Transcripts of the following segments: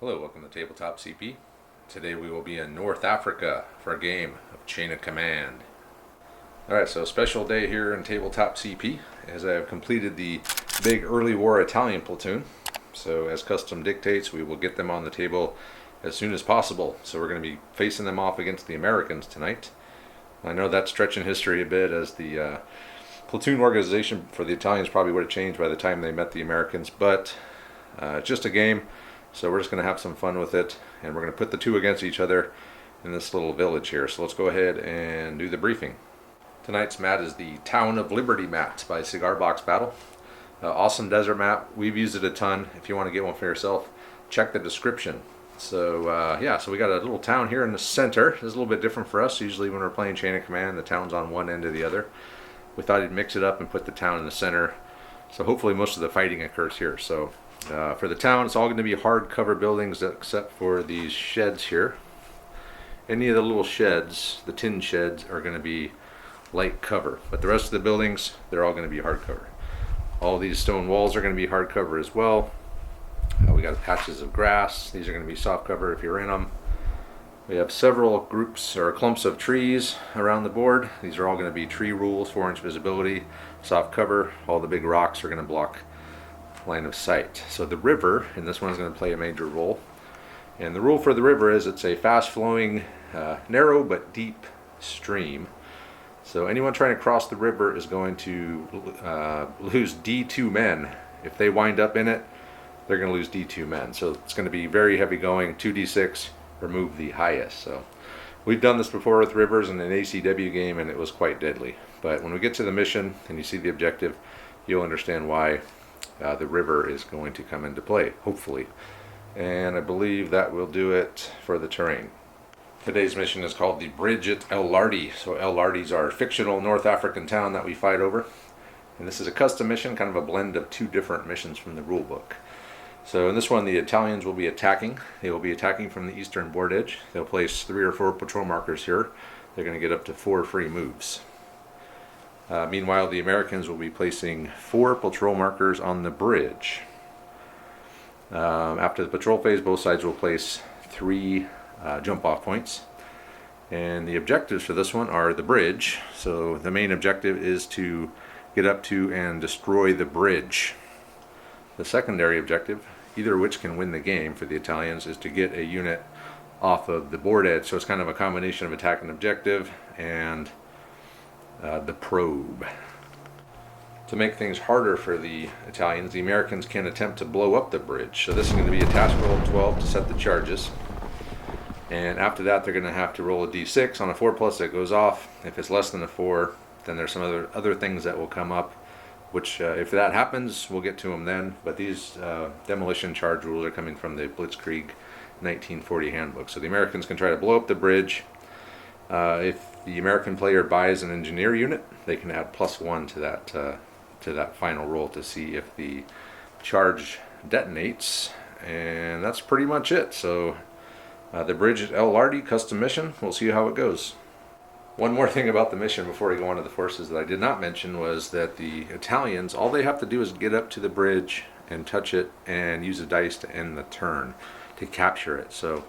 Hello, welcome to Tabletop CP. Today we will be in North Africa for a game of Chain of Command. Alright, so special day here in Tabletop CP as I have completed the big early war Italian platoon. So as custom dictates, we will get them on the table as soon as possible. So we're going to be facing them off against the Americans tonight. I know that's stretching history a bit, as the platoon organization for the Italians probably would have changed by the time they met the Americans, but it's just a game. So we're just going to have some fun with it, and we're going to put the two against each other in this little village here. So let's go ahead and do the briefing. Tonight's mat is the Town of Liberty mat by Cigar Box Battle. Awesome desert map. We've used it a ton. If you want to get one for yourself, check the description. So yeah, so we got a little town here in the center. This is a little bit different for us. Usually when we're playing Chain of Command, the town's on one end or the other. We thought I'd mix it up and put the town in the center. So hopefully most of the fighting occurs here. So for the town, it's all going to be hardcover buildings except for these sheds here. Any of the little sheds, the tin sheds, are going to be light cover. But the rest of the buildings, they're all going to be hardcover. All these stone walls are going to be hardcover as well. We got patches of grass. These are going to be soft cover if you're in them. We have several groups or clumps of trees around the board. These are all going to be tree rules, 4-inch visibility, soft cover. All the big rocks are going to block line of sight. So the river in this one is going to play a major role. And the rule for the river is it's a fast-flowing, narrow but deep stream. So anyone trying to cross the river is going to lose D2 men. If they wind up in it, they're going to lose D2 men. So it's going to be very heavy going, 2d6, remove the highest. So we've done this before with rivers in an ACW game, and it was quite deadly. But when we get to the mission and you see the objective, you'll understand why the river is going to come into play, hopefully. And I believe that will do it for the terrain. Today's mission is called the Bridge at El Lardi. So El Lardi's our fictional North African town that we fight over. And this is a custom mission, kind of a blend of two different missions from the rule book. So in this one, the Italians will be attacking. They will be attacking from the eastern board edge. They'll place 3 or 4 patrol markers here. They're going to get up to 4 free moves. Meanwhile, the Americans will be placing 4 patrol markers on the bridge. After the patrol phase, both sides will place 3 jump-off points. And the objectives for this one are the bridge. So the main objective is to get up to and destroy the bridge. The secondary objective, either of which can win the game for the Italians, is to get a unit off of the board edge. So it's kind of a combination of attack and objective and the probe. To make things harder for the Italians, the Americans can attempt to blow up the bridge. So this is going to be a task roll of 12 to set the charges. And after that, they're going to have to roll a d6. On a 4+, it goes off. If it's less than a 4, then there's some other things that will come up, which if that happens, we'll get to them then. But these demolition charge rules are coming from the Blitzkrieg 1940 handbook. So the Americans can try to blow up the bridge. If the American player buys an engineer unit, they can add +1 to that final roll to see if the charge detonates. And that's pretty much it. So the Bridge at El Lardi custom mission. We'll see how it goes. One more thing about the mission before we go on to the forces that I did not mention was that the Italians, all they have to do is get up to the bridge and touch it and use a dice to end the turn to capture it. So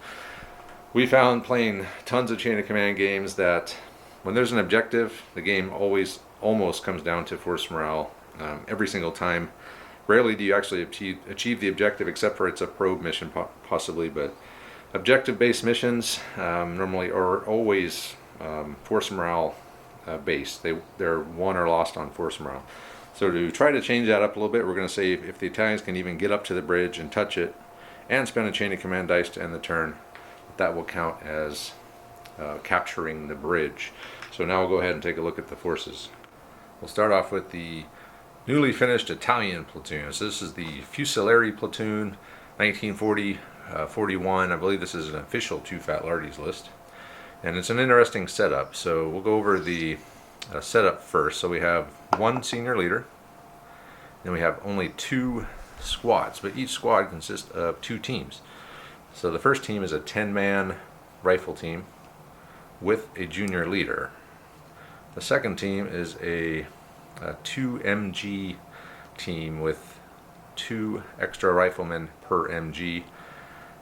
we found playing tons of Chain of Command games that when there's an objective, the game always almost comes down to force morale every single time. Rarely do you actually achieve the objective, except for it's a probe mission possibly, but objective-based missions normally are always force morale based. They're won or lost on force morale. So to try to change that up a little bit, we're going to say if the Italians can even get up to the bridge and touch it and spend a Chain of Command dice to end the turn, that will count as capturing the bridge. So now we'll go ahead and take a look at the forces. We'll start off with the newly finished Italian platoon. So this is the Fusilieri platoon, 1940-41. I believe this is an official Too Fat Lardies list. And it's an interesting setup. So we'll go over the setup first. So we have 1 senior leader, and we have only 2 squads, but each squad consists of 2 teams. So the first team is a 10-man rifle team with a junior leader. The second team is a 2 MG team with 2 extra riflemen per MG.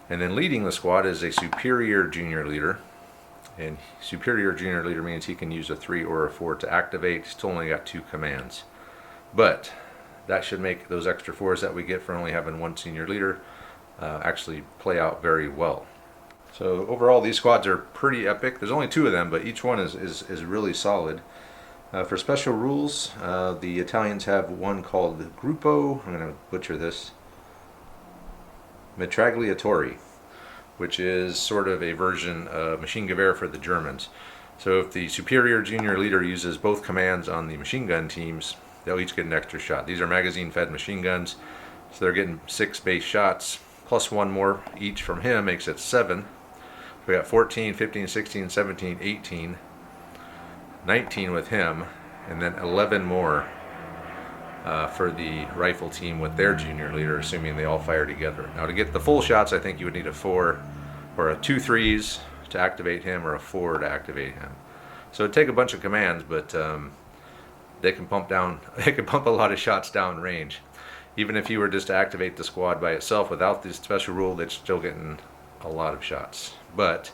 And then leading the squad is a superior junior leader. And superior junior leader means he can use a 3 or a 4 to activate. He's still only got 2 commands. But that should make those extra 4s that we get for only having 1 senior leader actually play out very well. So overall, these squads are pretty epic. There's only 2 of them, but each one is really solid. For special rules, the Italians have one called Gruppo, I'm going to butcher this, Mitragliatori, which is sort of a version of machine gewehr for the Germans. So if the superior junior leader uses both commands on the machine gun teams, they'll each get an extra shot. These are magazine-fed machine guns, so they're getting 6 base shots, plus 1 more each from him makes it 7. We got 14, 15, 16, 17, 18, 19 with him, and then 11 more for the rifle team with their junior leader, assuming they all fire together. Now to get the full shots, I think you would need a 4 or a 2 3s to activate him, or a 4 to activate him. So it'd take a bunch of commands, but they can pump a lot of shots down range. Even if you were just to activate the squad by itself without this special rule, they're still getting a lot of shots. But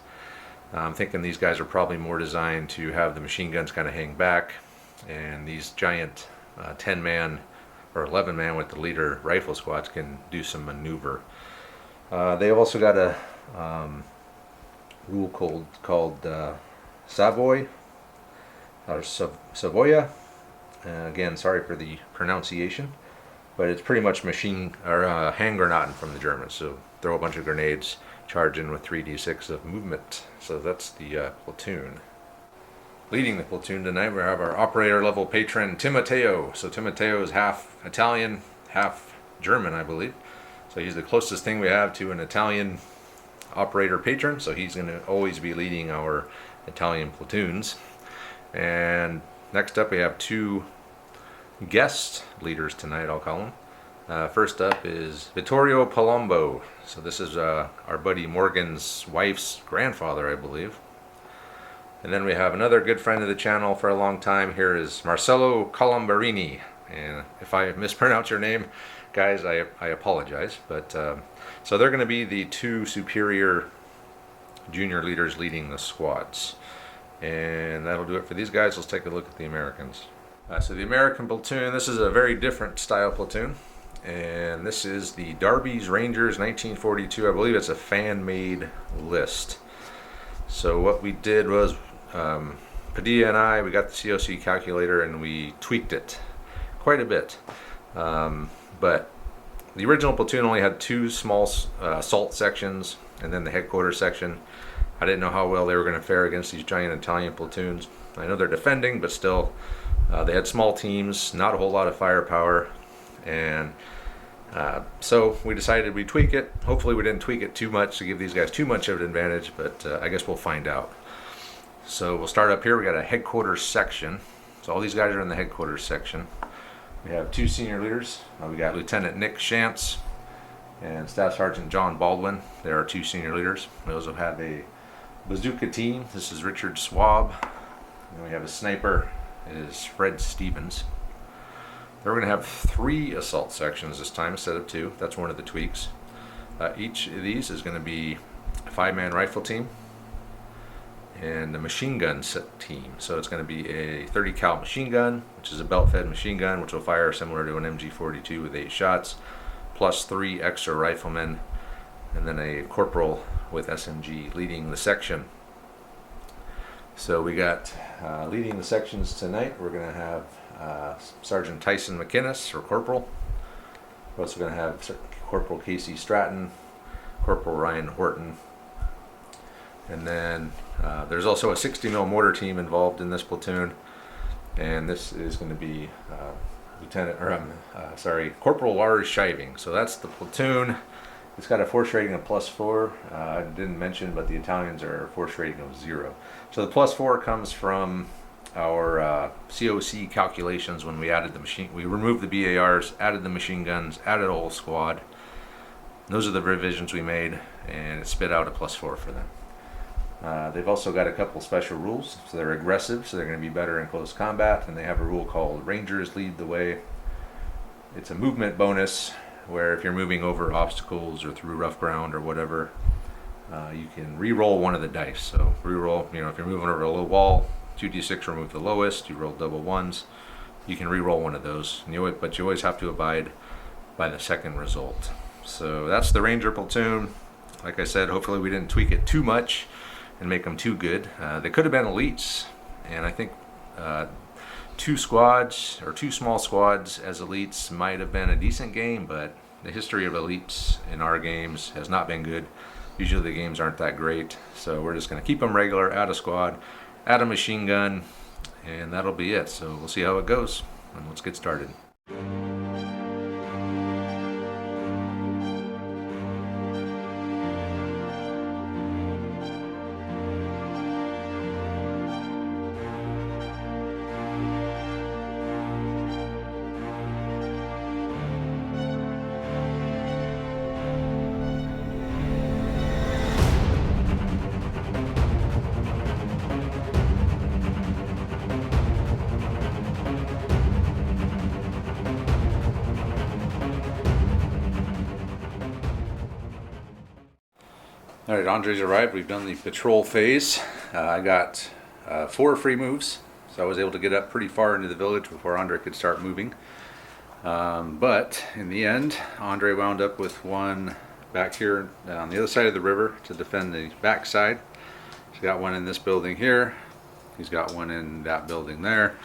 I'm thinking these guys are probably more designed to have the machine guns kind of hang back, and these giant 10-man or 11-man with the leader rifle squads can do some maneuver. They've also got a rule called Savoy or Savoia. Again, sorry for the pronunciation, but it's pretty much machine or hand granaten from the Germans. So throw a bunch of grenades, charge in with 3d6 of movement. So that's the platoon. Leading the platoon tonight, we have our operator level patron Timoteo. So Timoteo is half Italian, half German, I believe. So he's the closest thing we have to an Italian operator patron. So he's going to always be leading our Italian platoons. And next up, we have 2 guest leaders tonight, I'll call them. First up is Vittorio Palombo. So this is our buddy Morgan's wife's grandfather, I believe. And then we have another good friend of the channel for a long time. Here is Marcello Colombarini. And if I mispronounce your name, guys, I apologize. But so they're going to be the 2 superior junior leaders leading the squads. And that'll do it for these guys. Let's take a look at the Americans. So the American platoon, this is a very different style platoon. And this is the Darby's Rangers 1942. I believe it's a fan-made list. So what we did was, Padilla and I, we got the COC calculator and we tweaked it quite a bit. But the original platoon only had 2 small assault sections and then the headquarters section. I didn't know how well they were going to fare against these giant Italian platoons. I know they're defending, but still, they had small teams, not a whole lot of firepower, and so we decided we'd tweak it. Hopefully we didn't tweak it too much to give these guys too much of an advantage, but I guess we'll find out. So we'll start up here. We got a headquarters section. So all these guys are in the headquarters section. We have 2 senior leaders. We got Lieutenant Nick Shantz and Staff Sergeant John Baldwin. There are 2 senior leaders. We also have a bazooka team. This is Richard Swab. And we have a sniper. It is Fred Stevens. We're going to have 3 assault sections this time instead of 2. That's one of the tweaks. Each of these is going to be a 5-man rifle team and a machine gun set team. So it's going to be a 30 cal machine gun, which is a belt-fed machine gun, which will fire similar to an MG42 with 8 shots, plus 3 extra riflemen, and then a corporal with SMG leading the section. So we got leading the sections tonight, we're going to have Sergeant Tyson McInnes, or Corporal. We're also going to have Corporal Casey Stratton, Corporal Ryan Horton, and then there's also a 60mm mortar team involved in this platoon, and this is going to be Corporal Lars Shiving. So that's the platoon. It's got a force rating of +4. I didn't mention, but the Italians are a force rating of 0. So the +4 comes from our COC calculations when we added the machine. We removed the BARs, added the machine guns, added a whole squad. Those are the revisions we made, and it spit out a +4 for them. They've also got a couple special rules. So they're aggressive, so they're going to be better in close combat, and they have a rule called Rangers Lead the Way. It's a movement bonus where if you're moving over obstacles or through rough ground or whatever, you can re-roll one of the dice. So re-roll, if you're moving over a low wall, 2d6 remove the lowest, you roll double ones, you can re-roll one of those. But you always have to abide by the second result. So that's the Ranger platoon. Like I said, hopefully we didn't tweak it too much and make them too good. They could have been elites, and I think two squads or two small squads as elites might have been a decent game, but the history of elites in our games has not been good. Usually the games aren't that great, so we're just going to keep them regular, add a squad, add a machine gun, and that'll be it. So we'll see how it goes, and let's get started. Alright, Andre's arrived. We've done the patrol phase. I got 4 free moves, so I was able to get up pretty far into the village before Andre could start moving. But in the end, Andre wound up with one back here on the other side of the river to defend the back side. He's got one in this building here. He's got one in that building there.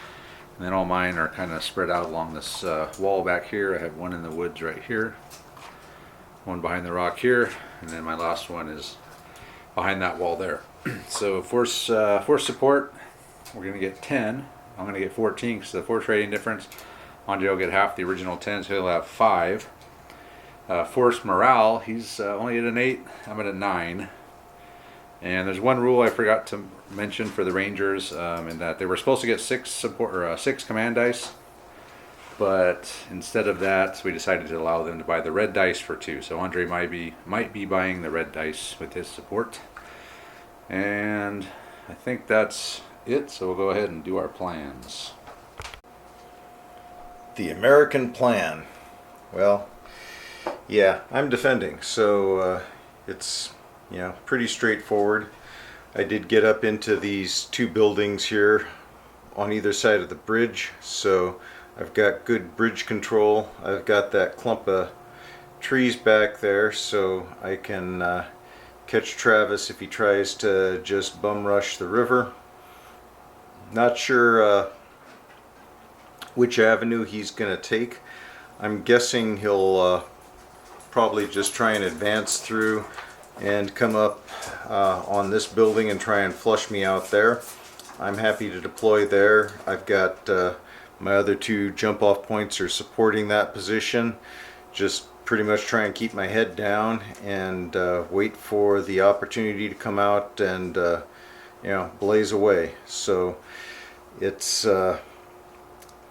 And then all mine are kind of spread out along this wall back here. I have one in the woods right here, one behind the rock here, and then my last one is behind that wall there. So force support, we're going to get 10. I'm going to get 14 because the force rating difference. Andre will get half the original 10, so he'll have 5. Force morale, he's only at an 8. I'm at a 9. And there's one rule I forgot to mention for the Rangers, in that they were supposed to get 6 command dice. But instead of that, we decided to allow them to buy the red dice for 2. So Andre might be buying the red dice with his support. And I think that's it. So we'll go ahead and do our plans. The American plan. Well, yeah, I'm defending, so it's pretty straightforward. I did get up into these 2 buildings here on either side of the bridge, so I've got good bridge control. I've got that clump of trees back there, so I can catch Travis if he tries to just bum rush the river. Not sure which avenue he's going to take. I'm guessing he'll probably just try and advance through and come up on this building and try and flush me out there. I'm happy to deploy there. I've got my other 2 jump off points are supporting that position. Just pretty much try and keep my head down and wait for the opportunity to come out and blaze away. So it's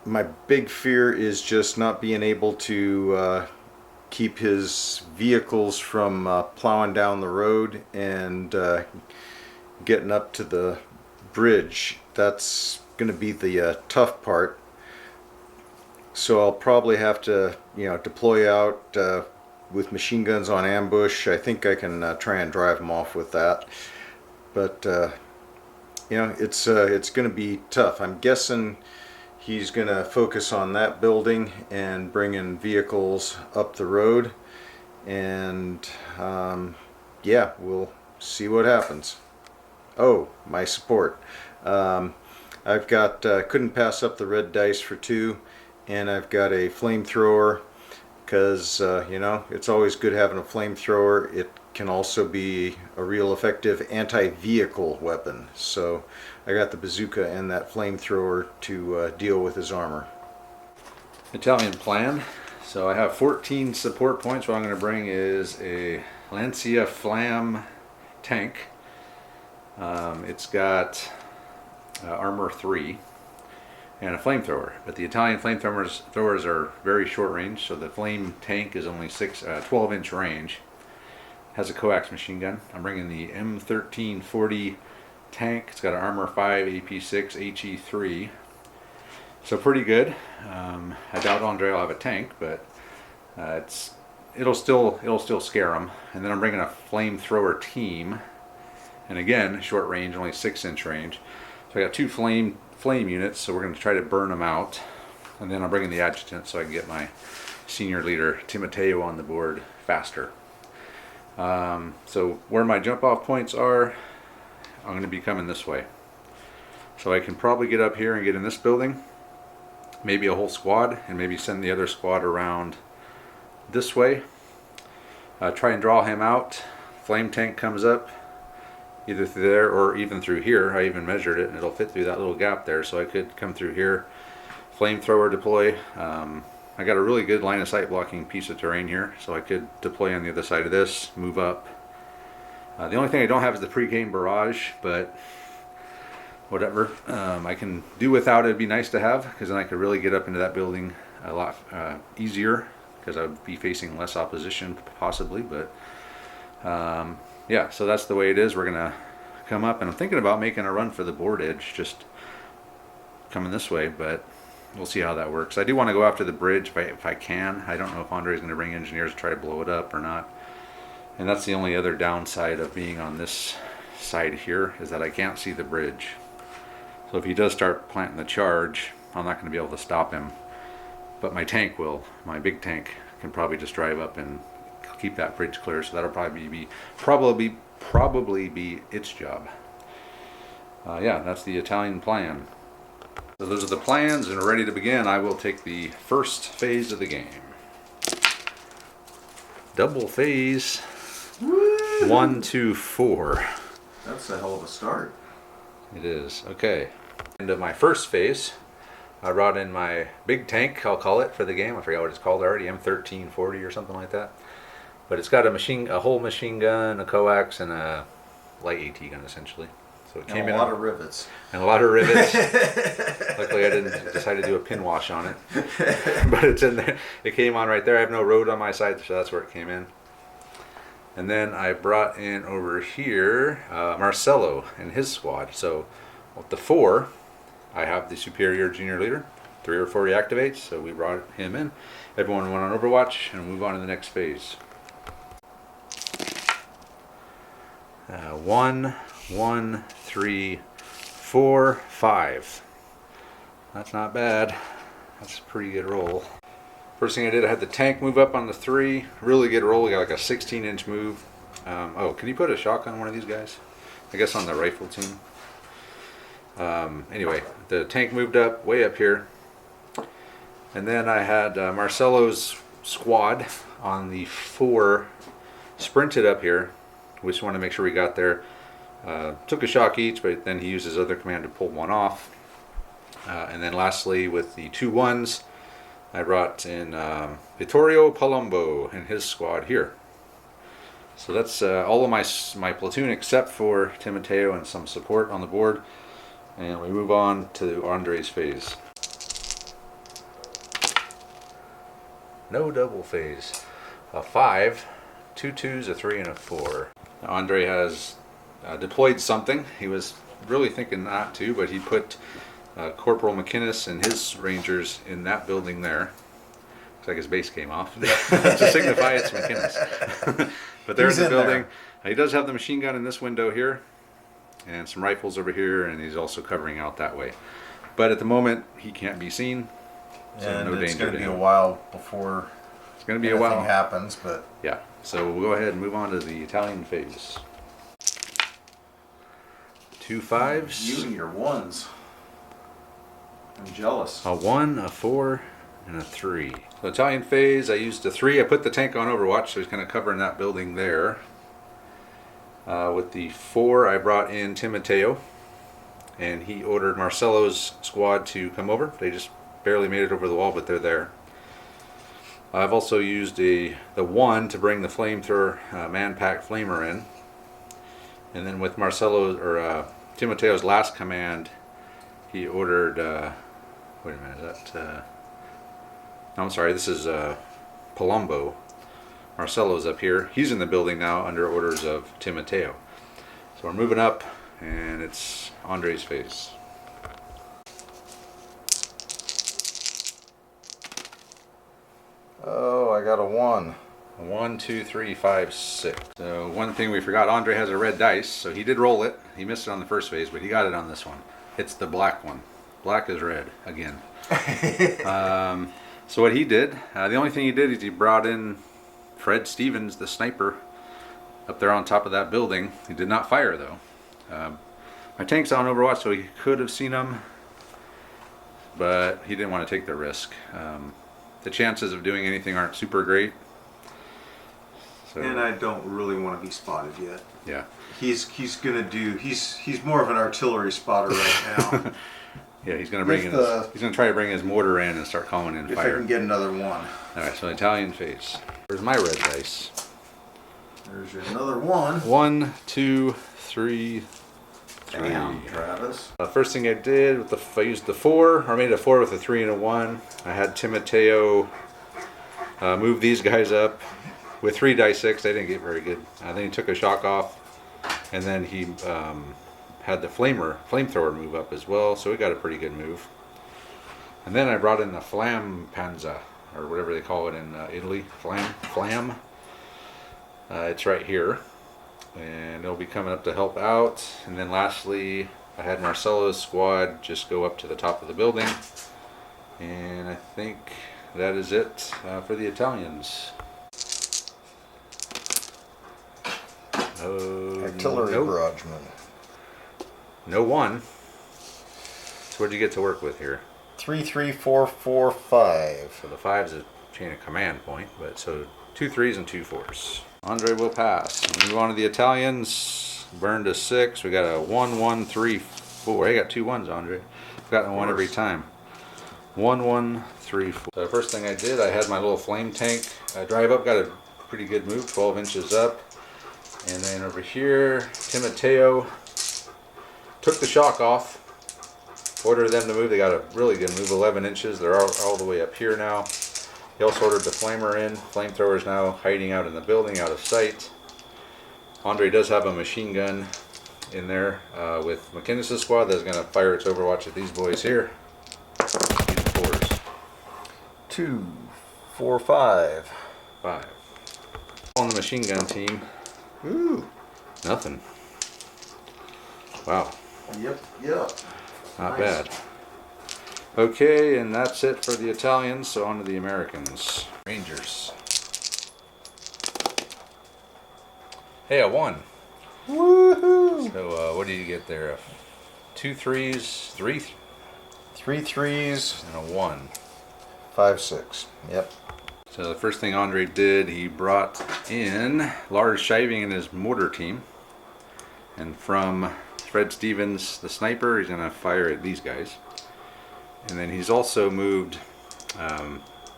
my big fear is just not being able to keep his vehicles from plowing down the road and getting up to the bridge. That's going to be the tough part. So I'll probably have to, deploy out with machine guns on ambush. I think I can try and drive them off with that. But it's going to be tough. I'm guessing he's going to focus on that building and bring in vehicles up the road. And yeah, we'll see what happens. Oh, my support. I've got couldn't pass up the red dice for 2. And I've got a flamethrower because, it's always good having a flamethrower. It can also be a real effective anti-vehicle weapon. So I got the bazooka and that flamethrower to deal with his armor. Italian plan. So I have 14 support points. What I'm going to bring is a Lancia Flam tank. It's got armor 3. And a flamethrower, but the Italian flamethrowers are very short range, so the flame tank is only 12-inch range. Has a coax machine gun. I'm bringing the M1340 tank. It's got an armor 5, AP6, HE3, so pretty good. I doubt Andre will have a tank, but It'll still scare them. And then I'm bringing a flamethrower team, and again, short range, only 6-inch range. So I got 2 flame units, so we're going to try to burn them out. And then I'm bringing the adjutant so I can get my senior leader Timoteo on the board faster. So where my jump off points are, I'm going to be coming this way. So I can probably get up here and get in this building, maybe a whole squad, and maybe send the other squad around this way. Try and draw him out. Flame tank comes up either through there or even through here. I even measured it and it'll fit through that little gap there, so I could come through here. Flamethrower deploy. I got a really good line of sight blocking piece of terrain here, so I could deploy on the other side of this, move up. The only thing I don't have is the pre-game barrage, but whatever. I can do without it. It'd be nice to have, because then I could really get up into that building a lot easier, because I would be facing less opposition possibly. But yeah, so that's the way it is. We're gonna come up, and I'm thinking about making a run for the board edge, just coming this way, but we'll see how that works. I do want to go after the bridge if I can. I don't know if Andre's going to bring engineers to try to blow it up or not. And that's the only other downside of being on this side here, is that I can't see the bridge. So if he does start planting the charge, I'm not going to be able to stop him. But my tank will. My big tank can probably just drive up and keep that bridge clear. So that'll probably be its job. Yeah, that's the Italian plan. So those are the plans, and we're ready to begin. I will take the first phase of the game. Double phase. Woo! 1, 2, 4. That's a hell of a start. It is. Okay. End of my first phase. I brought in my big tank, I'll call it, for the game. I forgot what it's called already, M1340 or something like that. But it's got a whole machine gun, a coax, and a light AT gun essentially. So it came in a lot of rivets. And a lot of rivets. Luckily I didn't decide to do a pin wash on it. But it's in there. It came on right there. I have no road on my side, so that's where it came in. And then I brought in over here Marcelo and his squad. So with the 4, I have the superior junior leader. 3 or 4 reactivates, so we brought him in. Everyone went on Overwatch, and we'll move on to the next phase. 1, 1, 3, 4, 5. That's not bad. That's a pretty good roll. First thing I did, I had the tank move up on the 3. Really good roll. We got like a 16-inch move. Oh, can you put a shotgun on one of these guys? I guess on the rifle team. Anyway, the tank moved up, way up here. And then I had Marcelo's squad on the 4 sprinted up here. We just wanted to make sure we got there. Took a shock each, but then he used his other command to pull one off. And then lastly, with the 2 1s, I brought in Vittorio Palumbo and his squad here. So that's all of my platoon except for Timoteo and some support on the board. And we move on to Andre's phase. No double phase. A 5, 2 2s, a 3, and a 4. Now Andre has deployed something. He was really thinking not to, but he put Corporal McInnes and his rangers in that building there. Looks like his base came off to signify it's McInnes. But there's the building. He does have the machine gun in this window here, and some rifles over here, and he's also covering out that way. But at the moment, he can't be seen, so and no danger to him. It's going to be a while before anything happens, but yeah. So we'll go ahead and move on to the Italian phase. 2 5s. Using your 1s. I'm jealous. A 1, a 4, and a 3. So Italian phase, I used a 3. I put the tank on Overwatch, so he's kind of covering that building there. With the 4, I brought in Timoteo, and he ordered Marcelo's squad to come over. They just barely made it over the wall, but they're there. I've also used the 1 to bring the flamethrower man-pack flamer in. And then with Timoteo's last command, he ordered, wait a minute, is that, no, I'm sorry, this is Palumbo. Marcelo's up here. He's in the building now under orders of Timoteo. So we're moving up, and it's Andre's phase. Oh, I got a 1. 1, 2, 3, 5, 6. So one thing we forgot, Andre has a red dice, so he did roll it. He missed it on the first phase, but he got it on this one. It's the black one. Black is red, again. So what he did, the only thing he did is he brought in Fred Stevens, the sniper, up there on top of that building. He did not fire, though. My tank's on Overwatch, so he could have seen him, but he didn't want to take the risk. The chances of doing anything aren't super great. So, And I don't really want to be spotted yet. yeah. He's more of an artillery spotter right now. Yeah, he's gonna bring he's gonna try to bring his mortar in and start calling in if fire. I can get another 1. All right, so Italian phase. Where's my red dice? There's your another 1. 1, 2, 3, 3. Damn, Travis. First thing I did with I used the 4, or made a 4 with a 3 and a 1. I had Timoteo move these guys up with 3 die 6. They didn't get very good. Then he took a shock off, and then he had the flamethrower move up as well, so we got a pretty good move. And then I brought in the flam panza, or whatever they call it in Italy, flam. It's right here, and it'll be coming up to help out. And then lastly, I had Marcelo's squad just go up to the top of the building, and I think that is it for the Italians. Artillery barrageman. No 1. So what'd you get to work with here? 3, 3, 4, 4, 5. So the 5's a chain of command point, but so 2 3s and 2 4s. Andre will pass. We move on to the Italians. Burned a 6. We got a 1, 1, 3, 4. I got 2 1s, Andre. I've gotten 1 every time. 1, 1, 3, 4. So the first thing I did, I had my little flame tank drive up. Got a pretty good move, 12 inches up. And then over here, Timoteo took the shock off. Ordered them to move. They got a really good move, 11 inches. They're all the way up here now. He also ordered the flamer in. Flamethrower is now hiding out in the building, out of sight. Andre does have a machine gun in there with McInnes' squad that's going to fire its Overwatch at these boys here. These 4s. 2, 4, 5. 5. On the machine gun team. Ooh. Nothing. Wow. Yep. Not Nice. bad. Okay, and that's it for the Italians, so on to the Americans. Rangers. Hey, a 1. Woohoo! So what do you get there? 2 3s, 3 3 3s, and a 1. 5 6. Yep. So the first thing Andre did, he brought in Lars Shiving and his mortar team. And from Fred Stevens, the sniper, he's going to fire at these guys. And then he's also moved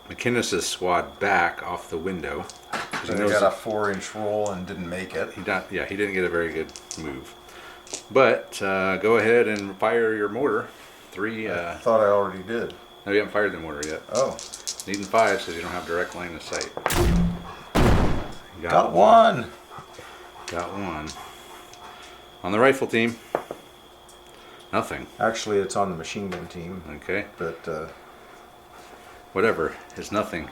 McInnes' squad back off the window. So he got a 4-inch roll and didn't make it. He didn't get a very good move. But go ahead and fire your mortar. 3. I thought I already did. No, you haven't fired the mortar yet. Oh. Needing 5 so you don't have direct line of sight. Got 1. Got 1. On the rifle team, nothing. Actually, it's on the machine gun team. Okay. But whatever. It's nothing.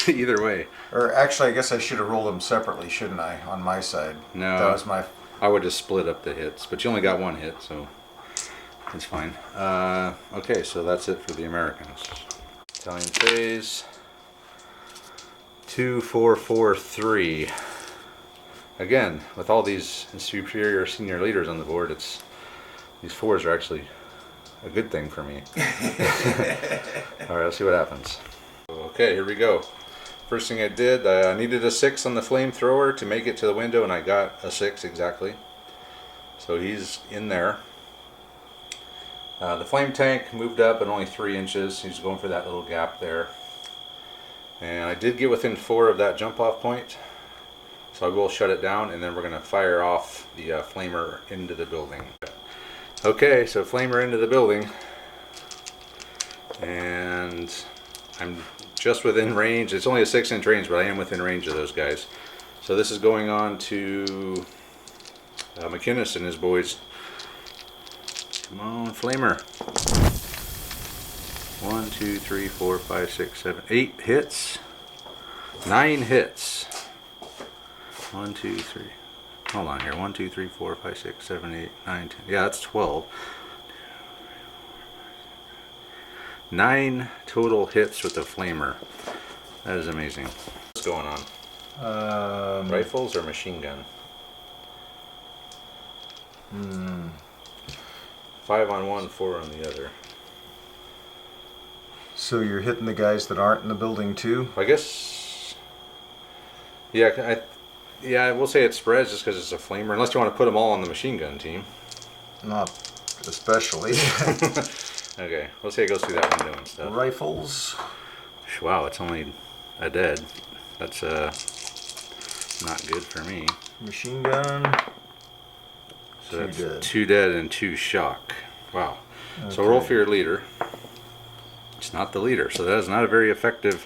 Either way. or actually, I guess I should have rolled them separately, shouldn't I? On my side. No. That was my. I would just split up the hits, but you only got 1 hit, so it's fine. Okay, so that's it for the Americans. Italian phase. 2 4 4 3. Again, with all these superior senior leaders on the board, these 4s are actually a good thing for me. All right, let's see what happens. Okay, here we go. First thing I did, I needed a 6 on the flamethrower to make it to the window, and I got a 6 exactly. So he's in there. The flame tank moved up at only 3 inches. He's going for that little gap there. And I did get within 4 of that jump off point. So I will shut it down, and then we're going to fire off the flamer into the building. Okay, so flamer into the building. And I'm just within range. It's only a 6-inch range, but I am within range of those guys. So this is going on to McInnes and his boys. Come on, flamer. 1, 2, 3, 4, 5, 6, 7, 8 hits. 9 hits. 1, 2, 3. Hold on here. 1, 2, 3, 4, 5, 6, 7, 8, 9, 10. Yeah, that's 12. 9 total hits with the flamer. That is amazing. What's going on? Rifles or machine gun? 5 on one, 4 on the other. So you're hitting the guys that aren't in the building too? I guess. Yeah, I will say it spreads just because it's a flamer. Unless you want to put them all on the machine gun team. Not especially. Okay, let's say it goes through that window and stuff. Rifles. Wow, it's only a dead. That's not good for me. Machine gun. So that's dead. 2 dead and 2 shock. Wow. Okay. So roll for your leader. It's not the leader, so that is not a very effective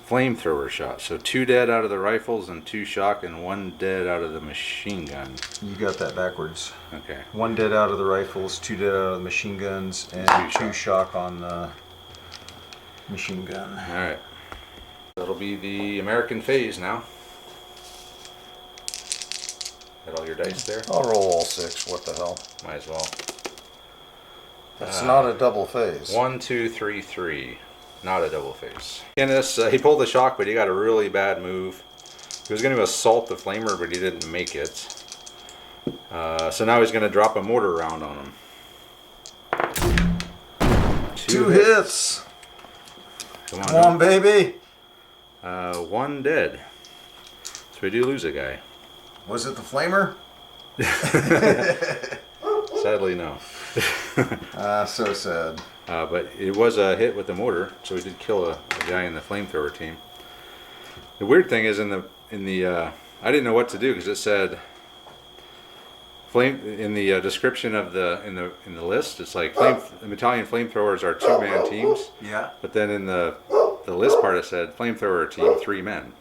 flamethrower shot. So 2 dead out of the rifles and 2 shock and 1 dead out of the machine gun. You got that backwards. Okay. 1 dead out of the rifles, 2 dead out of the machine guns, and 2 shock on the machine gun. Alright. That'll be the American phase now. Got all your dice there? I'll roll all 6. What the hell? Might as well. It's not a double phase. 1, 2, 3, 3. Not a double phase. In this, he pulled the shock, but he got a really bad move. He was going to assault the flamer, but he didn't make it. So now he's going to drop a mortar round on him. 2 hits. Come Come on, baby. 1 dead. So we do lose a guy. Was it the flamer? Sadly, no. So sad. But it was a hit with the mortar, so we did kill a guy in the flamethrower team. The weird thing is in the I didn't know what to do because it said flame in the description of in the list. It's like the battalion flamethrowers are 2-man teams. Yeah. But then in the list part it said flamethrower team 3 men.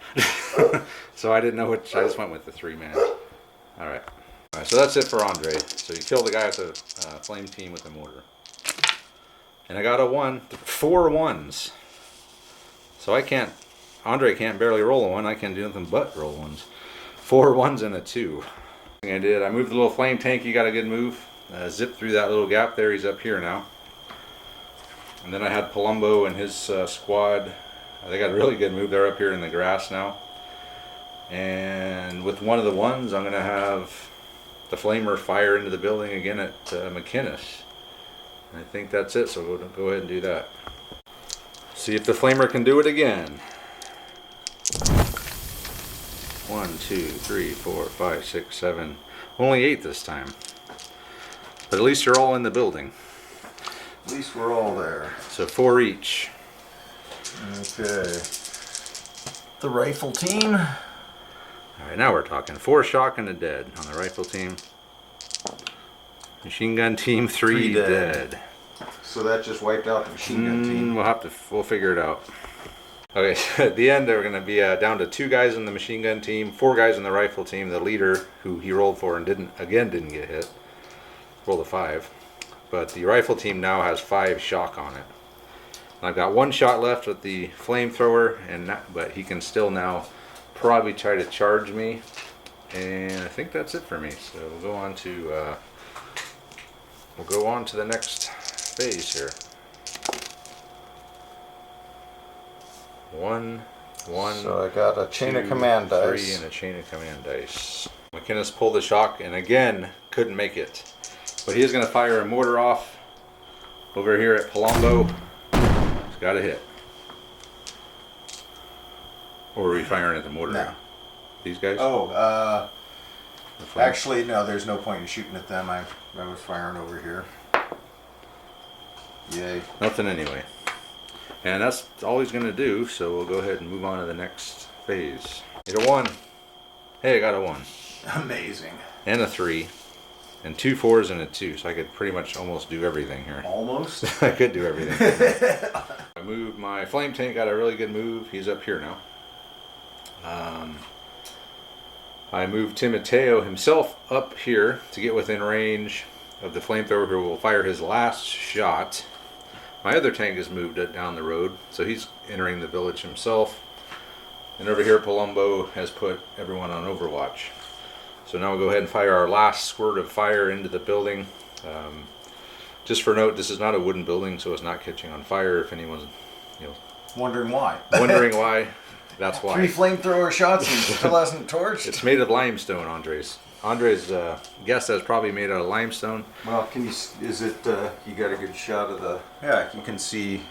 So I didn't know which. I just went with the 3-man. All right. So that's it for Andre. So you killed the guy with the flame team with the mortar. And I got a 1, 4 1s. So Andre can't barely roll a 1. I can't do nothing but roll 1s. 4 1s and a 2. I did. I moved the little flame tank. He got a good move. Zipped through that little gap there. He's up here now. And then I had Palumbo and his squad. They got a really good move. They're up here in the grass now. And with one of the 1s, I'm going to have the flamer fire into the building again at McInnes. I think that's it, so we'll go ahead and do that. See if the flamer can do it again. 1, 2, 3, 4, 5, 6, 7. Only 8 this time. But at least you're all in the building. At least we're all there. So 4 each. Okay. The rifle team. Alright, now we're talking. 4 shock and a dead on the rifle team. Machine gun team 3 dead. So that just wiped out the machine gun team. We'll figure it out. Okay, at the end they're going to be down to 2 guys in the machine gun team, 4 guys in the rifle team. The leader, who he rolled for and didn't get hit, rolled a 5. But the rifle team now has 5 shock on it. And I've got 1 shot left with the flamethrower, but he can still now probably try to charge me. And I think that's it for me. So we'll go on to the next phase here. 1, 1. So I got a chain 2, of command 3, dice. and a chain of command dice. McInnes pulled the shock and again couldn't make it. But he is going to fire a mortar off over here at Palumbo. He's got a hit. Or are we firing at the mortar? No. These guys? Oh, actually, no, there's no point in shooting at them. I was firing over here. Yay. Nothing anyway. And that's all he's going to do, so we'll go ahead and move on to the next phase. Get a 1. Hey, I got a 1. Amazing. And a 3. And 2 4s and a 2, so I could pretty much almost do everything here. Almost? I could do everything. I moved my flame tank, got a really good move. He's up here now. I moved Timoteo himself up here to get within range of the flamethrower who will fire his last shot. My other tank has moved it down the road, so he's entering the village himself. And over here, Palumbo has put everyone on Overwatch. So now we'll go ahead and fire our last squirt of fire into the building. Just for note, this is not a wooden building, so it's not catching on fire. If anyone's, Wondering why. wondering why, that's why. 3 flamethrower shots and still hasn't torched. It's made of limestone, Andres. Andres guessed that's probably made out of limestone. Well, you got a good shot of the... Yeah, you can see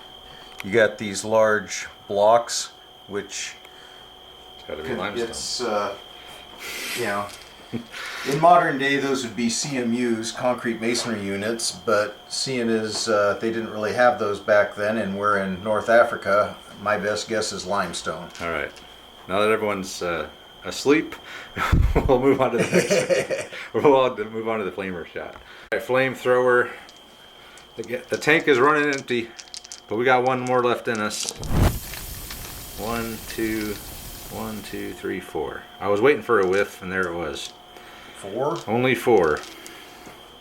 you got these large blocks, which... It's got to be limestone. It's, in modern day those would be CMUs, concrete masonry units, but seeing as they didn't really have those back then and we're in North Africa, my best guess is limestone. All right. Now that everyone's asleep, we'll move on to the next. We'll move on to the flamer shot. All right, flamethrower. The tank is running empty, but we got one more left in us. 1, 2, 3, 4. I was waiting for a whiff, and there it was. 4? Only 4.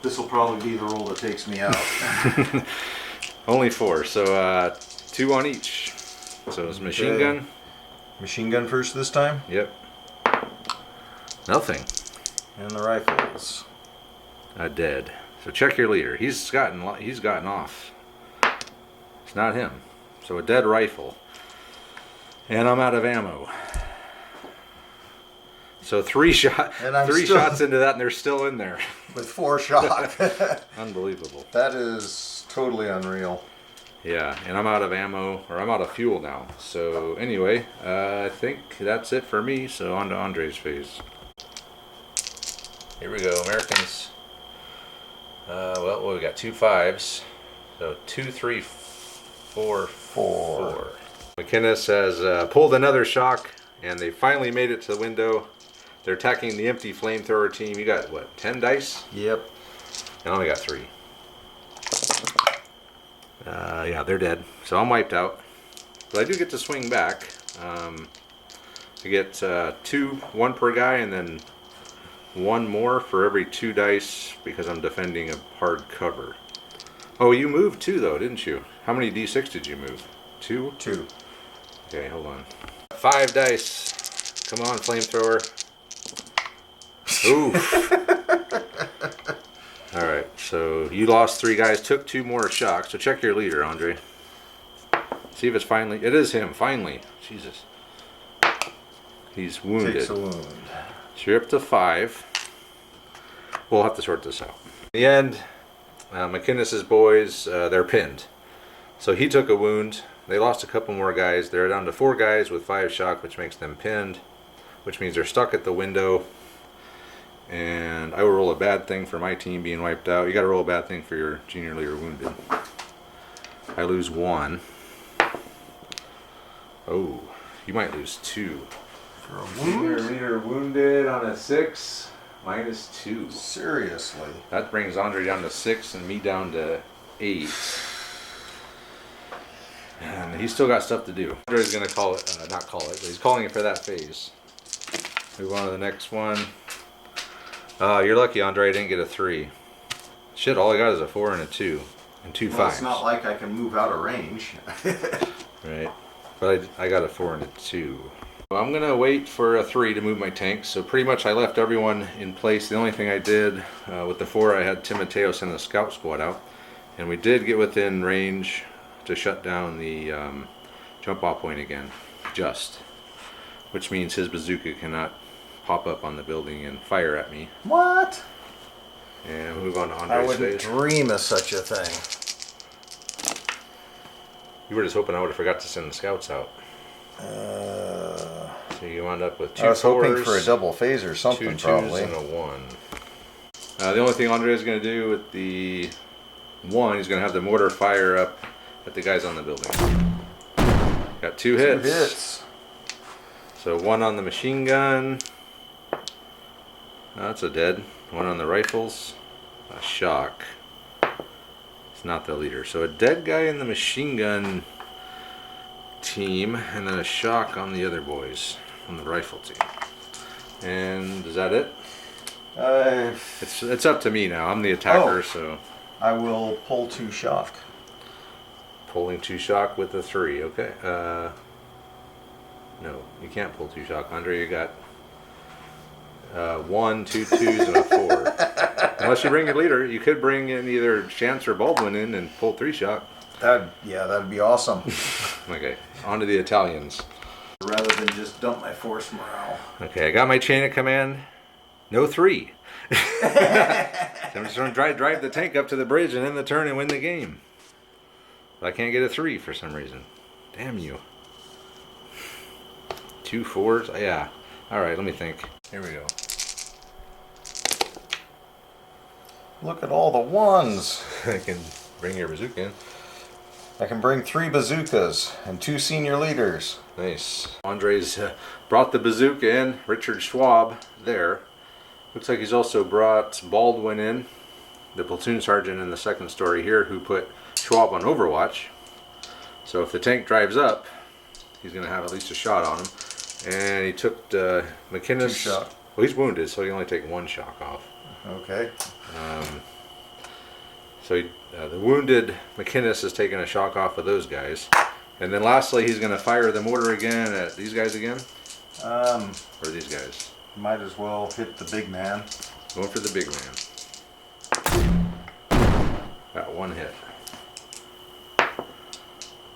This will probably be the roll that takes me out. Only 4. So 2 on each. So it's machine gun. Machine gun first this time? Yep. Nothing. And the rifles. Dead. So check your leader. He's gotten off. It's not him. So a dead rifle. And I'm out of ammo. So 3 shots into that, and they're still in there. With 4 shots. Unbelievable. That is totally unreal. Yeah, and I'm out of ammo, or I'm out of fuel now. So anyway, I think that's it for me. So on to Andre's phase. Here we go, Americans. Well, we got 2 5s. So 2, 3, 4, 4. McInnes has pulled another shock, and they finally made it to the window. They're attacking the empty flamethrower team. You got, what, 10 dice? Yep. And I only got 3. Yeah, they're dead. So I'm wiped out. But I do get to swing back. I get 2, 1 per guy, and then 1 more for every 2 dice because I'm defending a hard cover. Oh, you moved 2 though, didn't you? How many D6 did you move? 2? 2. Okay, hold on. 5 dice. Come on, flamethrower. Oof. Alright, so you lost 3 guys, took 2 more shocks. So check your leader, Andre. See if it's finally... It is him, finally. Jesus. He's wounded. Takes a wound. So you're up to 5. We'll have to sort this out. In the end, McInnes' boys, they're pinned. So he took a wound. They lost a couple more guys. They're down to 4 guys with 5 shock, which makes them pinned, which means they're stuck at the window. And I will roll a bad thing for my team being wiped out. You got to roll a bad thing for your junior leader wounded. I lose 1. Oh, you might lose 2. For a Junior wound? leader wounded on a 6, minus 2. Seriously. That brings Andre down to 6 and me down to 8. And he's still got stuff to do. Andre's going to call it, not call it, but he's calling it for that phase. Move on to the next one. You're lucky, Andre, I didn't get a 3. Shit, all I got is a 4 and a 2. And 2 Well, 5s. it's not like I can move out of range. Right. But I got a 4 and a 2. Well, I'm going to wait for a 3 to move my tanks. So pretty much I left everyone in place. The only thing I did with the 4, I had Timoteo send the scout squad out. And we did get within range to shut down the jump off point again. Just. Which means his bazooka cannot pop up on the building and fire at me. What? And move on to I Andre's wouldn't phase. dream of such a thing. You were just hoping I would have forgot to send the scouts out. So you wound up with 2 I was 4s, hoping for a double phase or something, 2 2s, probably. and a 1. The only thing Andre is going to do with the 1, he's going to have the mortar fire up at the guys on the building. Got 2 hits. 2 hits. So 1 on the machine gun. That's a dead. 1 on the rifles. A shock. It's not the leader. So a dead guy in the machine gun team, and then a shock on the other boys on the rifle team. And is that it? It's up to me now. I'm the attacker, so I will pull 2 shock. pulling 2 shock with a 3. Okay. No, you can't pull 2 shock. Andre, you got 1, 2 twos, and a 4. Unless you bring your leader, you could bring in either Chance or Baldwin in and pull 3 shock. That'd be awesome. Okay, on to the Italians. Rather than just dump my force morale. Okay, I got my chain of command. No 3. So I'm just going to drive the tank up to the bridge and end the turn and win the game. But I can't get a 3 for some reason. Damn you. 2 4s? Yeah. Alright, let me think. Here we go. Look at all the ones. I can bring your bazooka in. I can bring 3 bazookas and 2 senior leaders. Nice. Andre's brought the bazooka in. Richard Schwab there. Looks like he's also brought Baldwin in, the platoon sergeant in the second story here, who put Schwab on Overwatch. So if the tank drives up, he's going to have at least a shot on him. And he took McInnes. 2 shock. Well, he's wounded, so he can only take 1 shock off. Okay. So the wounded McInnes has taken a shock off of those guys. And then lastly, he's going to fire the mortar again at these guys again? Or these guys? Might as well hit the big man. Going for the big man. Got 1 hit.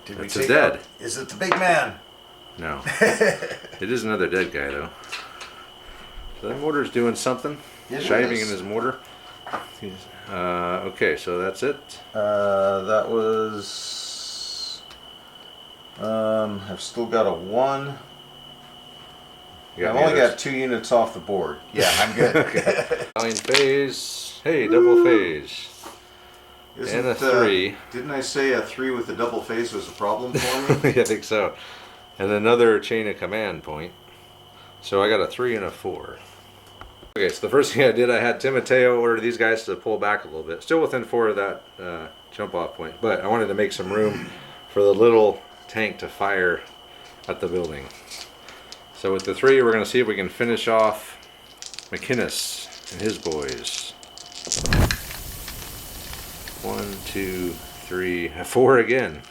Did That's we a take dead. out- Is it the big man? No. It is another dead guy, though. So that mortar's doing something. It Shiving is. in his mortar. Okay, so that's it. That was... I've still got a 1. You I've any only others? got 2 units off the board. Yeah, I'm good. Italian phase. Hey, double phase. And a 3. Didn't I say a 3 with a double phase was a problem for me? I think so. And another chain of command point. So I got a 3 and a 4. Okay, so the first thing I did, I had Timoteo order these guys to pull back a little bit. Still within 4 of that jump off point. But I wanted to make some room for the little tank to fire at the building. So with the 3, we're going to see if we can finish off McInnes and his boys. 1, 2, 3, 4 again.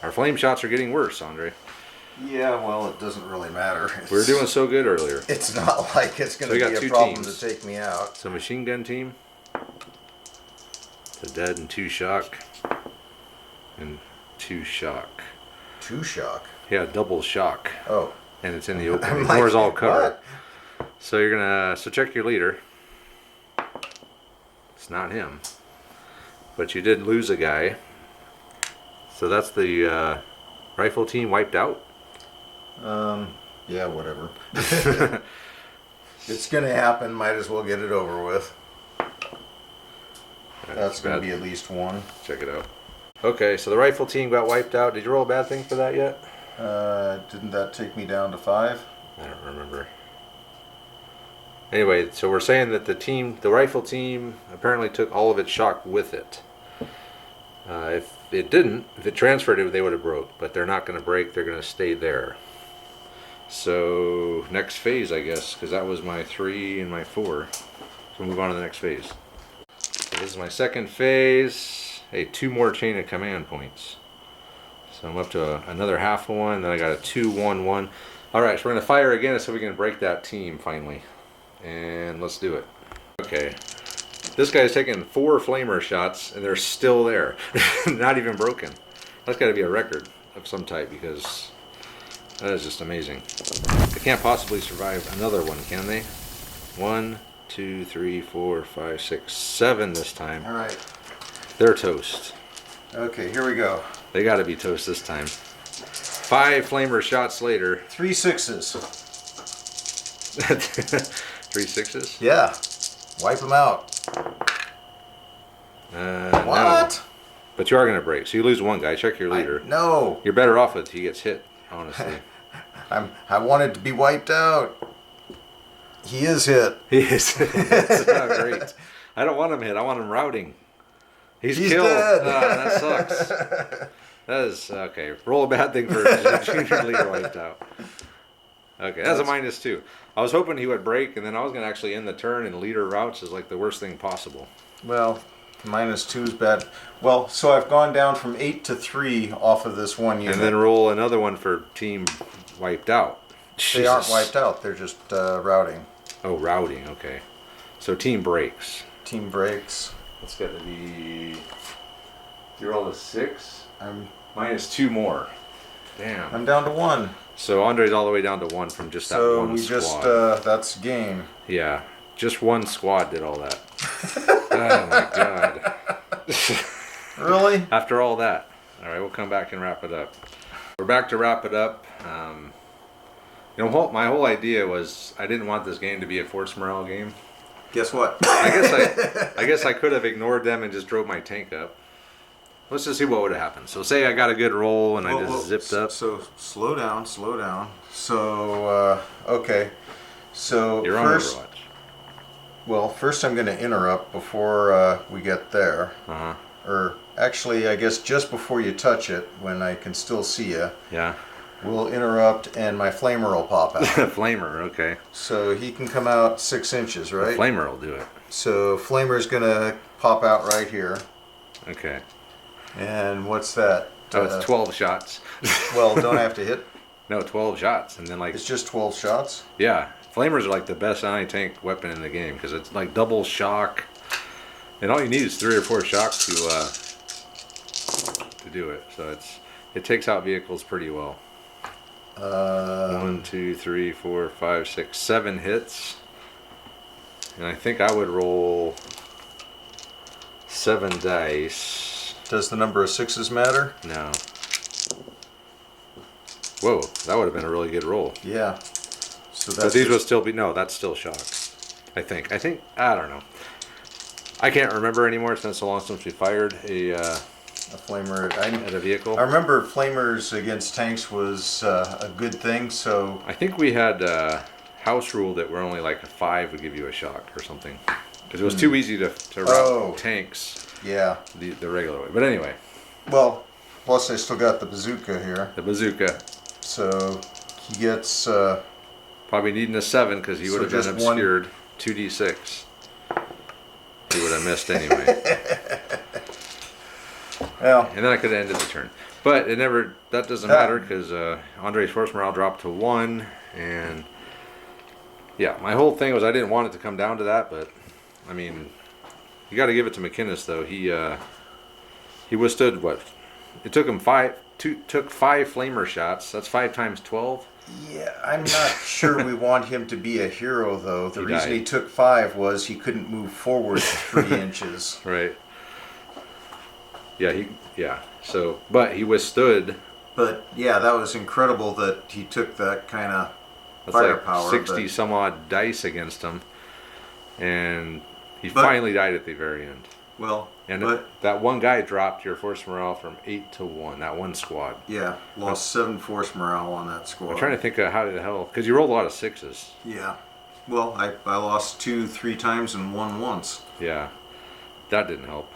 Our flame shots are getting worse, Andre. Yeah, well, it doesn't really matter. We were doing so good earlier. It's not like it's going So we to got be 2 a problem teams. to take me out. So machine gun team. The dead and 2 shock. And 2 shock. 2 shock. Yeah, double shock. Oh. And it's in the open. I'm The like, door's all covered. what? So you're gonna check your leader. It's not him. But you did lose a guy. So that's the rifle team wiped out. Yeah, whatever. It's going to happen. Might as well get it over with. That's going to be at least 1. Check it out. Okay, so the rifle team got wiped out. Did you roll a bad thing for that yet? Didn't that take me down to 5? I don't remember. Anyway, so we're saying that the rifle team apparently took all of its shock with it. If it transferred it, they would have broke. But they're not going to break. They're going to stay there. So next phase, I guess, because that was my 3 and my 4. So we'll move on to the next phase. So this is my second phase. Hey, 2 more chain of command points. So I'm up to another half of 1. Then I got a 2, 1, 1. All right, so we're going to fire again so we can break that team finally. And let's do it. Okay. This guy's taken 4 flamer shots and they're still there. Not even broken. That's got to be a record of some type because that is just amazing. They can't possibly survive another one, can they? 1, 2, 3, 4, 5, 6, 7 this time. All right. They're toast. Okay, here we go. They got to be toast this time. 5 flamer shots later. 3 6s. 3 6s? Yeah. Wipe them out. No. What? But you are going to break. So you lose 1 guy. Check your leader. No. You're better off if he gets hit, honestly. I wanted to be wiped out. He is hit. He is. That's not great. I don't want him hit. I want him routing. He's killed. dead. That sucks. That is okay. Roll a bad thing for junior leader wiped out. Okay, that's a -2. I was hoping he would break, and then I was going to actually end the turn, and leader routes is like the worst thing possible. Well, -2 is bad. Well, so I've gone down from 8 to 3 off of this 1 unit. And then roll another one for team wiped out. They aren't Jesus. wiped out. They're just routing. Oh, routing. Okay. So team breaks. Team breaks. That's got to be. You rolled a 6. I'm Minus 2 more. Damn. I'm down to 1. So Andre's all the way down to 1 from just that So one we squad. just that's game. Yeah, just one squad did all that. Oh my god. Really? After all that. All right, we'll come back and wrap it up. We're back to wrap it up. My whole idea was I didn't want this game to be a force morale game. Guess what? I guess I could have ignored them and just drove my tank up. Let's just see what would have happened. So say I got a good roll and I just zipped up. So slow down. So okay. So You're on first, Overwatch. well, first I'm going to interrupt before we get there. Uh-huh. Or actually, I guess just before you touch it, when I can still see you, Yeah. we'll interrupt and my flamer will pop out. Flamer, okay. So he can come out 6 inches, right? Flamer will do it. So flamer's going to pop out right here. Okay. And what's that? Oh, it's 12 shots. Well, don't I have to hit? No, 12 shots. And then It's just 12 shots? yeah. Flamers are like the best anti-tank weapon in the game because it's like double shock. And all you need is 3 or 4 shocks to do it. So it takes out vehicles pretty well. 1, 2, 3, 4, 5, 6, 7 hits. And I think I would roll 7 dice. Does the number of 6s matter? No. Whoa, that would have been a really good roll. Yeah. So But that's these would still be, no, that's still shock. I think, I don't know. I can't remember anymore. It's been so long since we fired a flamer. at a vehicle. I remember flamers against tanks was a good thing, so I think we had a house rule that we're only like a 5 would give you a shock or something. Because it was too easy to route tanks yeah. the regular way. But anyway, Well, plus I still got the bazooka here, the bazooka. so he gets Probably needing a 7 because he So would have been just one- obscured. 2d6. He would have missed anyway. well. And then I could have ended the turn. But that doesn't matter because Andre's force morale dropped to 1. And yeah, my whole thing was I didn't want it to come down to that. But I mean, you got to give it to McInnes though. He withstood what? It took him 5 flamer shots. That's 5 times 12. Yeah, I'm not sure we want him to be a hero, though. The reason died. he took 5 was he couldn't move forward 3 inches. Right. Yeah, So, but he withstood. But yeah, that was incredible that he took that kind of That's firepower. like 60 some odd dice against him. And he finally died at the very end. Well, And that one guy dropped your force morale from 8 to 1. That one squad. yeah, lost 7 force morale on that squad. I'm trying to think of how the hell, because you rolled a lot of 6s. Yeah. Well, I lost 2 3 times and 1 once. Yeah, that didn't help.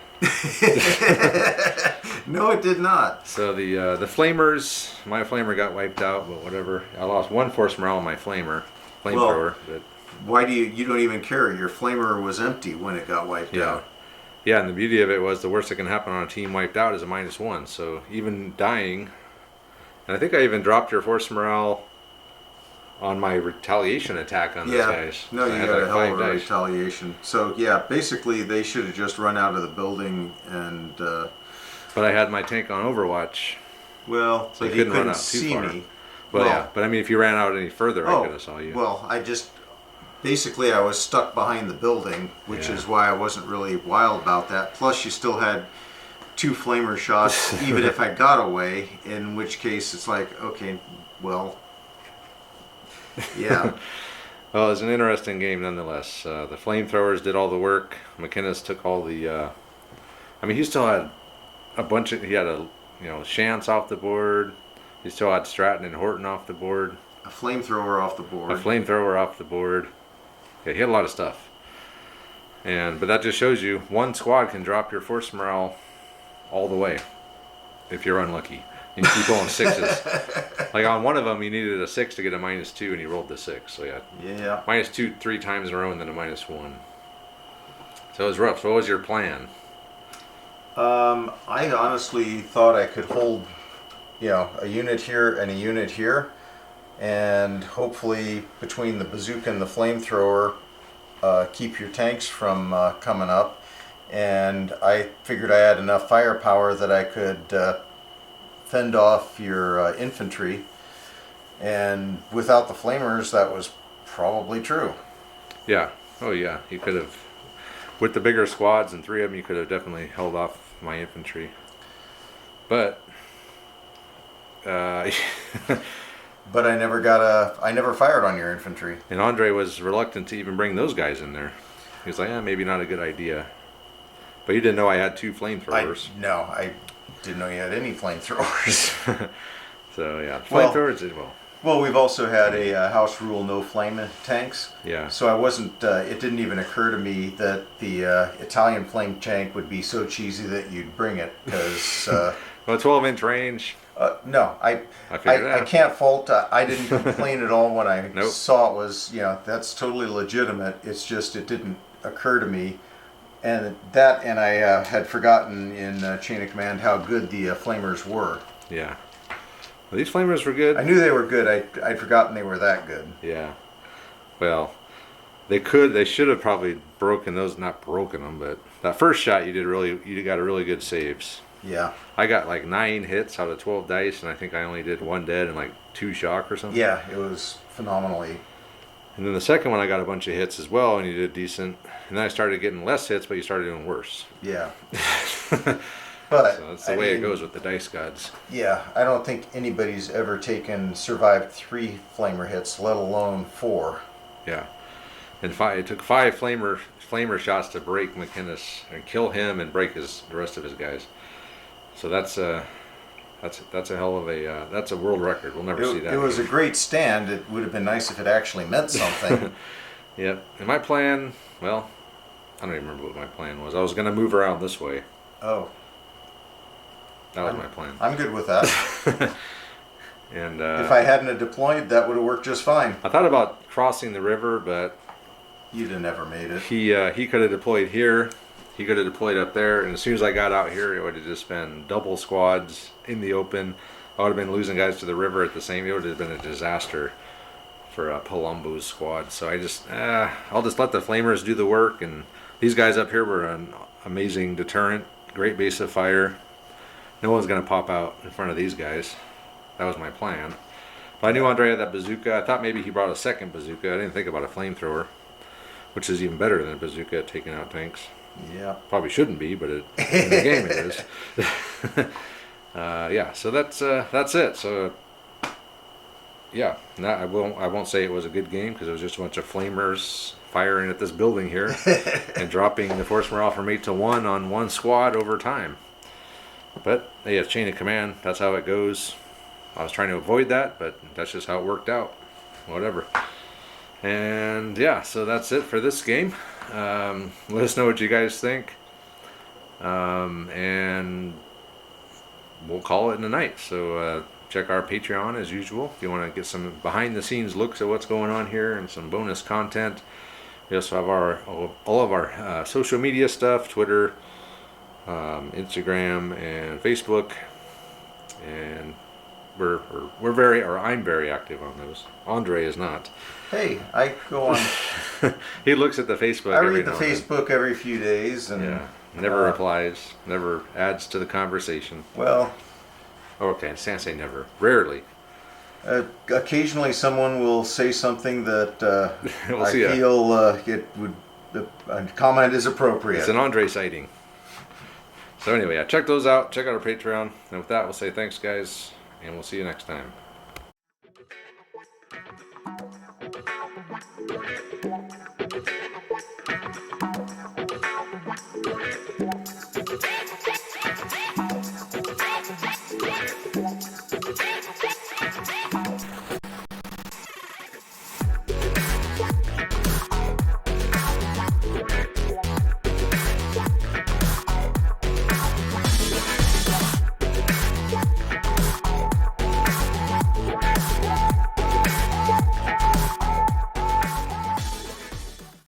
No, it did not. So the flamers, my flamer got wiped out, but whatever. I lost 1 force morale on my flamethrower. But Why do you don't even care? Your flamer was empty when it got wiped out. Yeah, and the beauty of it was the worst that can happen on a team wiped out is a -1. So even dying, and I think I even dropped your force morale on my retaliation attack on those guys. No, So you I had got a like hell 5 of a dice. retaliation. So yeah, basically they should have just run out of the building and But I had my tank on Overwatch. well, So but he he couldn't run couldn't out too see far. me. But Well- yeah, but I mean, if you ran out any further, I could have saw you. Well, basically I was stuck behind the building, which is why I wasn't really wild about that. Plus, you still had 2 flamer shots, even if I got away. In which case, it's like, okay, well, yeah, Well, it was an interesting game nonetheless. The flamethrowers did all the work. McInnes took all the. I mean, he still had a bunch of. He had Shantz off the board. He still had Stratton and Horton off the board. a flamethrower off the board. A flamethrower off the board. Yeah, he had a lot of stuff. But that just shows you one squad can drop your force morale all the way if you're unlucky. And you keep rolling 6s. Like on one of them, you needed a 6 to get a -2, and he rolled the 6. So yeah, -2 3 times in a row, and then a -1. So it was rough. So what was your plan? I honestly thought I could hold, a unit here and a unit here, and hopefully between the bazooka and the flamethrower, keep your tanks from coming up. And I figured I had enough firepower that I could fend off your infantry. And without the flamers, that was probably true. Yeah. Oh yeah. You could have, with the bigger squads and 3 of them, you could have definitely held off my infantry. But But I never fired on your infantry. and Andre was reluctant to even bring those guys in there. He was like, maybe not a good idea. But you didn't know I had 2 flamethrowers. No, I didn't know you had any flamethrowers. So yeah, Well- flamethrowers. Well, we've also had a house rule no flame tanks. Yeah. So I wasn't. It didn't even occur to me that the Italian flame tank would be so cheesy that you'd bring it because. Well, 12-inch range. No, I figured it I out. can't fault. I didn't complain at all when I Nope. saw it was. That's totally legitimate. It's just it didn't occur to me, and I had forgotten in Chain of Command how good the flamers were. Yeah. Well, these flamers were good. I knew they were good. I'd forgotten they were that good. Yeah. Well, they should have probably broken those, not broken them, but that first shot you got a really good saves. Yeah. I got like 9 hits out of 12 dice, and I think I only did 1 dead and like 2 shock or something. Yeah, it was phenomenally. And then the second one I got a bunch of hits as well, and you did decent. And then I started getting less hits, but you started doing worse. Yeah. But So that's the way it goes with the dice gods. Yeah, I don't think anybody's ever survived 3 flamer hits, let alone 4. Yeah. And it took 5 flamer shots to break McInnes and kill him and break the rest of his guys. So that's a hell of that's a world record. We'll never see that. It was a great stand. It would have been nice if it actually meant something. Yep. And my plan, well, I don't even remember what my plan was. I was going to move around this way. Oh, That was my plan. I'm good with that. And If I hadn't have deployed, that would have worked just fine. I thought about crossing the river, but You'd have never made it. he could have deployed here. He could have deployed up there, and as soon as I got out here, it would have just been double squads in the open. I would have been losing guys to the river at the same. It would have been a disaster for Palumbo's squad. So I'll just let the flamers do the work, and these guys up here were an amazing deterrent, great base of fire. No one's gonna pop out in front of these guys. That was my plan. But I knew Andre had that bazooka. I thought maybe he brought a second bazooka. I didn't think about a flamethrower, which is even better than a bazooka at taking out tanks. Yeah. Probably shouldn't be, but in the game it is. Yeah, so that's it. So yeah, I won't say it was a good game because it was just a bunch of flamers firing at this building here and dropping the force morale from 8 to 1 on one squad over time. But yeah, Chain of Command, that's how it goes. I was trying to avoid that, but that's just how it worked out. Whatever. And yeah, so that's it for this game. Let us know what you guys think. And we'll call it in a night. So check our Patreon as usual if you want to get some behind the scenes looks at what's going on here and some bonus content. We also have all of our social media stuff, Twitter, Instagram, and Facebook. And I'm very active on those. Andre is not. Hey, I go on. He looks at the Facebook. I every read the now and then. Facebook every few days, and Yeah, never replies, never adds to the conversation. well, Okay, I can't say never. Rarely. occasionally someone will say something that We'll I see ya. feel a comment is appropriate. It's an Andre sighting. So anyway, check those out. Check out our Patreon. And with that, we'll say thanks, guys, and we'll see you next time.